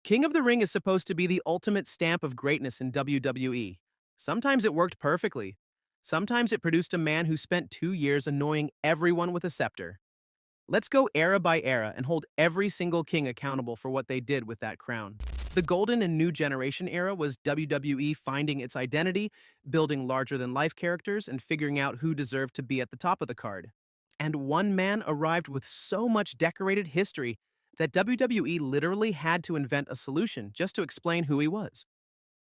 King of the Ring is supposed to be the ultimate stamp of greatness in WWE. Sometimes it worked perfectly. Sometimes it produced a man who spent 2 years annoying everyone with a scepter. Let's go era by era and hold every single king accountable for what they did with that crown. The Golden and New Generation era was WWE finding its identity, building larger than life characters, and figuring out who deserved to be at the top of the card. And one man arrived with so much decorated history that WWE literally had to invent a solution just to explain who he was.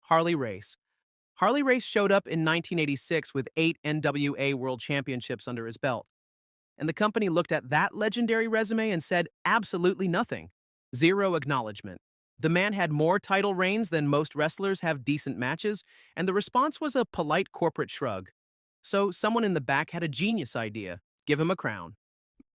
Harley Race. Harley Race showed up in 1986 with 8 NWA World Championships under his belt. And the company looked at that legendary resume and said absolutely nothing. Zero acknowledgement. The man had more title reigns than most wrestlers have decent matches, and the response was a polite corporate shrug. So someone in the back had a genius idea: give him a crown.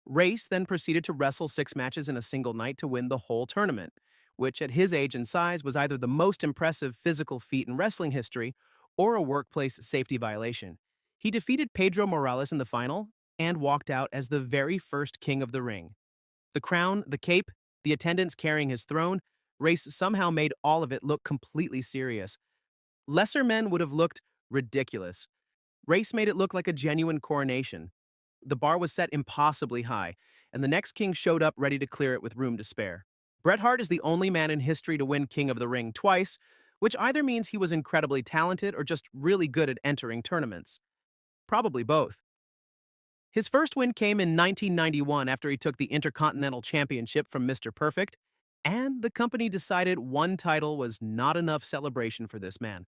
Race then proceeded to wrestle 6 matches in a single night to win the whole tournament, which at his age and size was either the most impressive physical feat in wrestling history or a workplace safety violation. He defeated Pedro Morales in the final and walked out as the very first King of the Ring. The crown, the cape, the attendants carrying his throne, Race somehow made all of it look completely serious. Lesser men would have looked ridiculous. Race made it look like a genuine coronation. The bar was set impossibly high, and the next king showed up ready to clear it with room to spare. Bret Hart is the only man in history to win King of the Ring twice, which either means he was incredibly talented or just really good at entering tournaments. Probably both. His first win came in 1991 after he took the Intercontinental Championship from Mr. Perfect, and the company decided one title was not enough celebration for this man.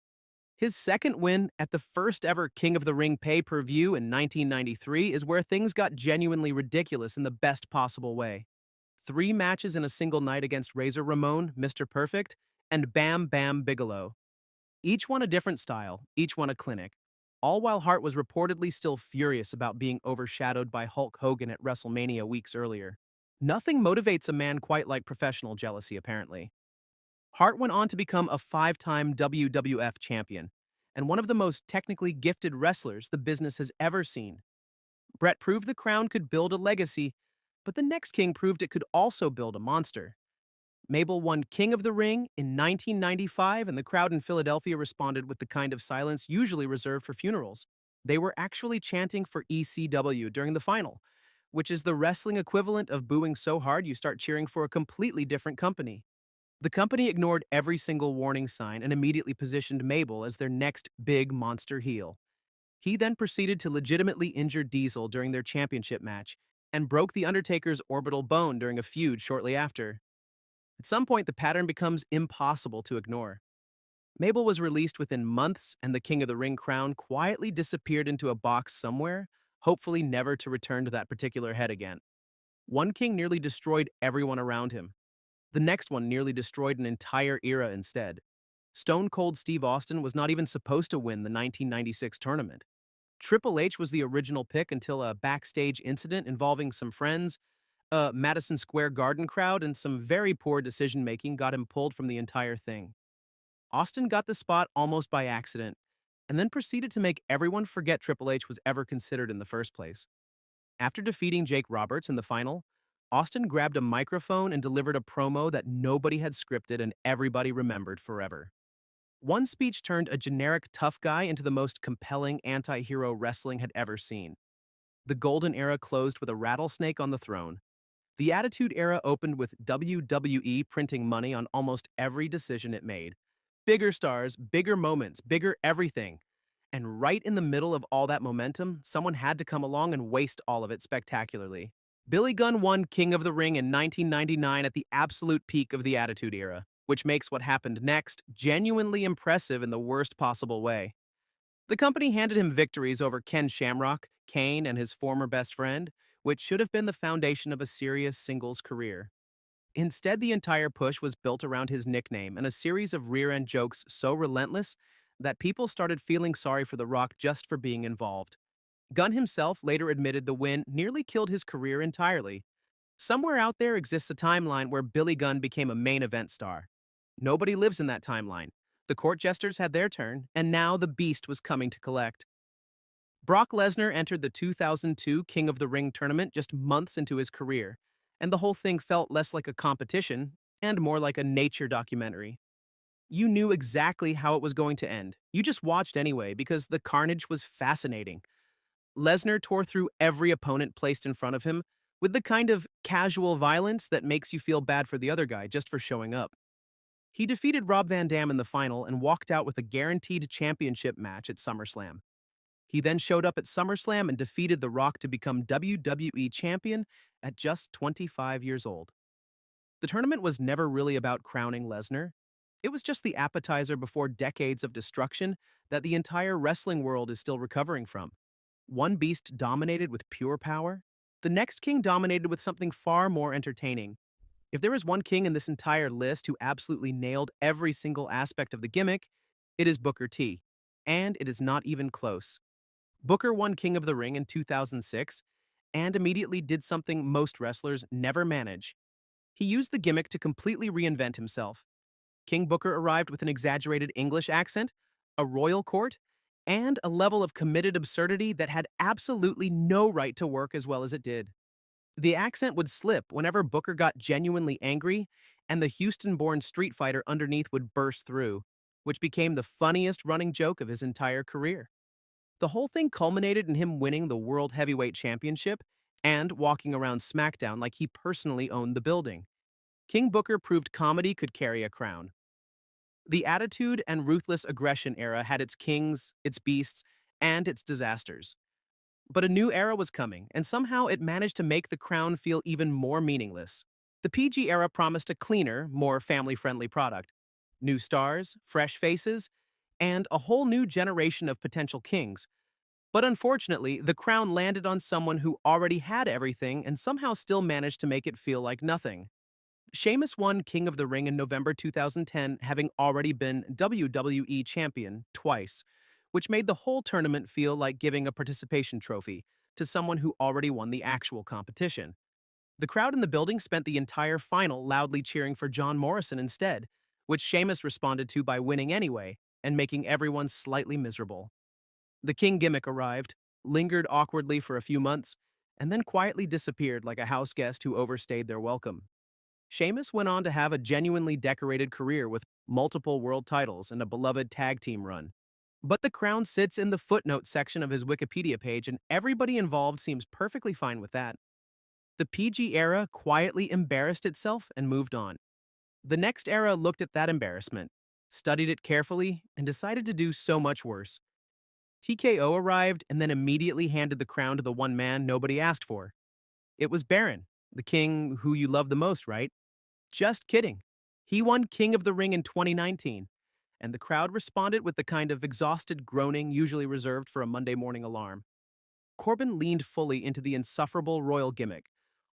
His second win at the first ever King of the Ring pay-per-view in 1993 is where things got genuinely ridiculous in the best possible way. 3 matches in a single night against Razor Ramon, Mr. Perfect, and Bam Bam Bigelow. Each one a different style, each one a clinic. All while Hart was reportedly still furious about being overshadowed by Hulk Hogan at WrestleMania weeks earlier. Nothing motivates a man quite like professional jealousy, apparently. Hart went on to become a 5-time WWF champion and one of the most technically gifted wrestlers the business has ever seen. Bret proved the crown could build a legacy, but the next king proved it could also build a monster. Mabel won King of the Ring in 1995, and the crowd in Philadelphia responded with the kind of silence usually reserved for funerals. They were actually chanting for ECW during the final, which is the wrestling equivalent of booing so hard you start cheering for a completely different company. The company ignored every single warning sign and immediately positioned Mabel as their next big monster heel. He then proceeded to legitimately injure Diesel during their championship match and broke The Undertaker's orbital bone during a feud shortly after. At some point, the pattern becomes impossible to ignore. Mabel was released within months, and the King of the Ring crown quietly disappeared into a box somewhere, hopefully never to return to that particular head again. One king nearly destroyed everyone around him. The next one nearly destroyed an entire era instead. Stone Cold Steve Austin was not even supposed to win the 1996 tournament. Triple H was the original pick until a backstage incident involving some friends, a Madison Square Garden crowd, and some very poor decision-making got him pulled from the entire thing. Austin got the spot almost by accident, and then proceeded to make everyone forget Triple H was ever considered in the first place. After defeating Jake Roberts in the final, Austin grabbed a microphone and delivered a promo that nobody had scripted and everybody remembered forever. One speech turned a generic tough guy into the most compelling anti-hero wrestling had ever seen. The Golden Era closed with a rattlesnake on the throne. The Attitude Era opened with WWE printing money on almost every decision it made. Bigger stars, bigger moments, bigger everything. And right in the middle of all that momentum, someone had to come along and waste all of it spectacularly. Billy Gunn won King of the Ring in 1999 at the absolute peak of the Attitude Era, which makes what happened next genuinely impressive in the worst possible way. The company handed him victories over Ken Shamrock, Kane, and his former best friend, which should have been the foundation of a serious singles career. Instead, the entire push was built around his nickname and a series of rear-end jokes so relentless that people started feeling sorry for The Rock just for being involved. Gunn himself later admitted the win nearly killed his career entirely. Somewhere out there exists a timeline where Billy Gunn became a main event star. Nobody lives in that timeline. The court jesters had their turn, and now the beast was coming to collect. Brock Lesnar entered the 2002 King of the Ring tournament just months into his career, and the whole thing felt less like a competition and more like a nature documentary. You knew exactly how it was going to end. You just watched anyway because the carnage was fascinating. Lesnar tore through every opponent placed in front of him with the kind of casual violence that makes you feel bad for the other guy just for showing up. He defeated Rob Van Dam in the final and walked out with a guaranteed championship match at SummerSlam. He then showed up at SummerSlam and defeated The Rock to become WWE Champion at just 25 years old. The tournament was never really about crowning Lesnar. It was just the appetizer before decades of destruction that the entire wrestling world is still recovering from. One beast dominated with pure power, the next king dominated with something far more entertaining. If there is one king in this entire list who absolutely nailed every single aspect of the gimmick, it is Booker T. And it is not even close. Booker won King of the Ring in 2006 and immediately did something most wrestlers never manage. He used the gimmick to completely reinvent himself. King Booker arrived with an exaggerated English accent, a royal court, and a level of committed absurdity that had absolutely no right to work as well as it did. The accent would slip whenever Booker got genuinely angry, and the Houston-born street fighter underneath would burst through, which became the funniest running joke of his entire career. The whole thing culminated in him winning the World Heavyweight Championship and walking around SmackDown like he personally owned the building. King Booker proved comedy could carry a crown. The Attitude and Ruthless Aggression era had its kings, its beasts, and its disasters. But a new era was coming, and somehow it managed to make the crown feel even more meaningless. The PG era promised a cleaner, more family-friendly product. New stars, fresh faces, and a whole new generation of potential kings. But unfortunately, the crown landed on someone who already had everything and somehow still managed to make it feel like nothing. Sheamus won King of the Ring in November 2010, having already been WWE Champion twice, which made the whole tournament feel like giving a participation trophy to someone who already won the actual competition. The crowd in the building spent the entire final loudly cheering for John Morrison instead, which Sheamus responded to by winning anyway and making everyone slightly miserable. The King gimmick arrived, lingered awkwardly for a few months, and then quietly disappeared like a house guest who overstayed their welcome. Sheamus went on to have a genuinely decorated career with multiple world titles and a beloved tag team run. But the crown sits in the footnote section of his Wikipedia page, and everybody involved seems perfectly fine with that. The PG era quietly embarrassed itself and moved on. The next era looked at that embarrassment, studied it carefully, and decided to do so much worse. TKO arrived and then immediately handed the crown to the one man nobody asked for. It was Baron, the king who you love the most, right? Just kidding. He won King of the Ring in 2019, and the crowd responded with the kind of exhausted groaning usually reserved for a Monday morning alarm. Corbin leaned fully into the insufferable royal gimmick,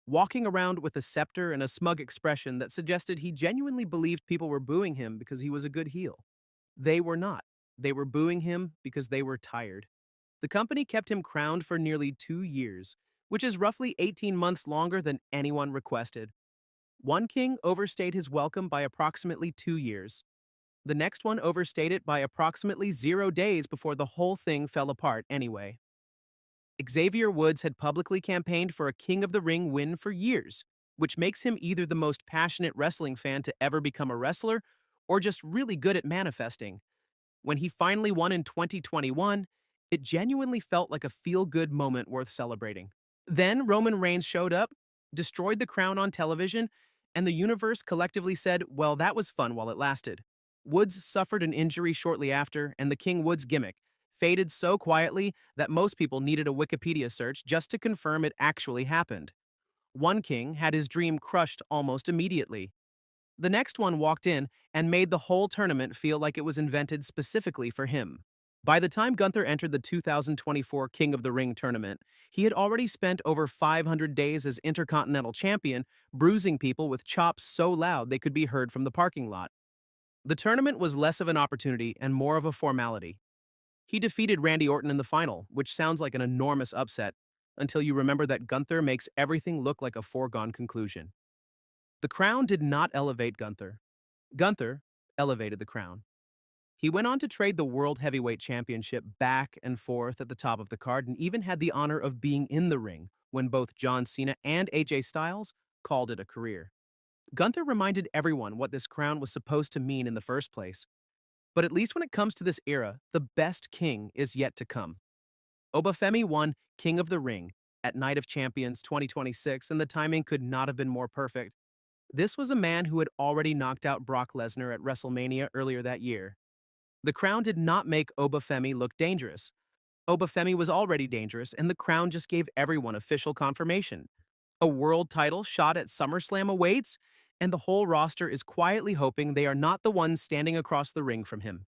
walking around with a scepter and a smug expression that suggested he genuinely believed people were booing him because he was a good heel. They were not. They were booing him because they were tired. The company kept him crowned for nearly 2 years, which is roughly 18 months longer than anyone requested. One king overstayed his welcome by approximately 2 years. The next one overstayed it by approximately 0 days before the whole thing fell apart anyway. Xavier Woods had publicly campaigned for a King of the Ring win for years, which makes him either the most passionate wrestling fan to ever become a wrestler or just really good at manifesting. When he finally won in 2021, it genuinely felt like a feel-good moment worth celebrating. Then Roman Reigns showed up, destroyed the crown on television, and the universe collectively said, well, that was fun while it lasted. Woods suffered an injury shortly after, and the King Woods gimmick faded so quietly that most people needed a Wikipedia search just to confirm it actually happened. One king had his dream crushed almost immediately. The next one walked in and made the whole tournament feel like it was invented specifically for him. By the time Gunther entered the 2024 King of the Ring tournament, he had already spent over 500 days as Intercontinental Champion, bruising people with chops so loud they could be heard from the parking lot. The tournament was less of an opportunity and more of a formality. He defeated Randy Orton in the final, which sounds like an enormous upset, until you remember that Gunther makes everything look like a foregone conclusion. The crown did not elevate Gunther. Gunther elevated the crown. He went on to trade the World Heavyweight Championship back and forth at the top of the card and even had the honor of being in the ring when both John Cena and AJ Styles called it a career. Gunther reminded everyone what this crown was supposed to mean in the first place. But at least when it comes to this era, the best king is yet to come. Obafemi won King of the Ring at Night of Champions 2026, and the timing could not have been more perfect. This was a man who had already knocked out Brock Lesnar at WrestleMania earlier that year. The crown did not make Obafemi look dangerous. Obafemi was already dangerous, and the crown just gave everyone official confirmation. A world title shot at SummerSlam awaits, and the whole roster is quietly hoping they are not the ones standing across the ring from him.